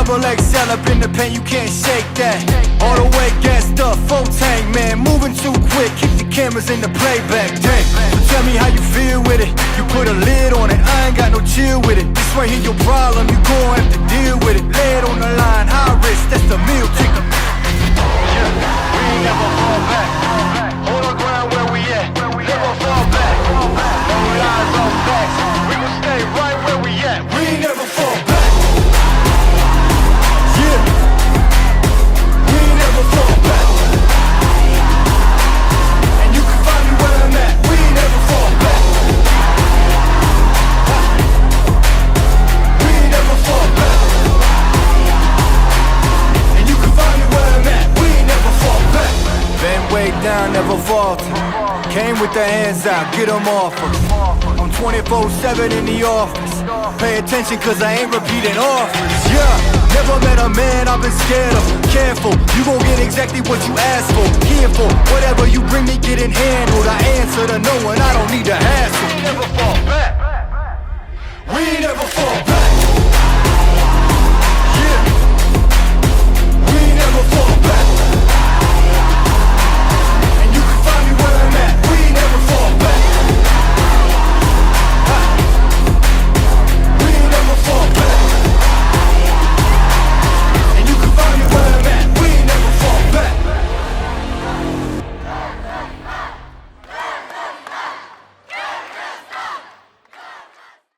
Double XL up in the pen, you can't shake that. All the way gassed up, full tank, man. Moving too quick, keep the cameras in the playback. Dang, so tell me how you feel with it. You put a lid on it, I ain't got no chill with it. This right here your problem, you gon' have to deal with it. Lay it on the line, high risk, that's the meal ticket. Yeah, we ain't never fall back. Hold our ground where we at, never fall back. No lies, no facts, we gon' stay right where we at. We ain't never fall back. Yeah, we ain't never fall back. And you can find me where I'm at. We ain't never fall back. We ain't never fall back. And you can find me where I'm at. We ain't never fall back. Been way down, never falter. Came with the hands out, get them off us. I'm 24/7 in the office. Pay attention cause I ain't repeating offers. Yeah, never met a man I've been scared of. Careful, you gon' get exactly what you asked for. Here for whatever you bring me, getting handled. I answer to no one, I don't need to hassle.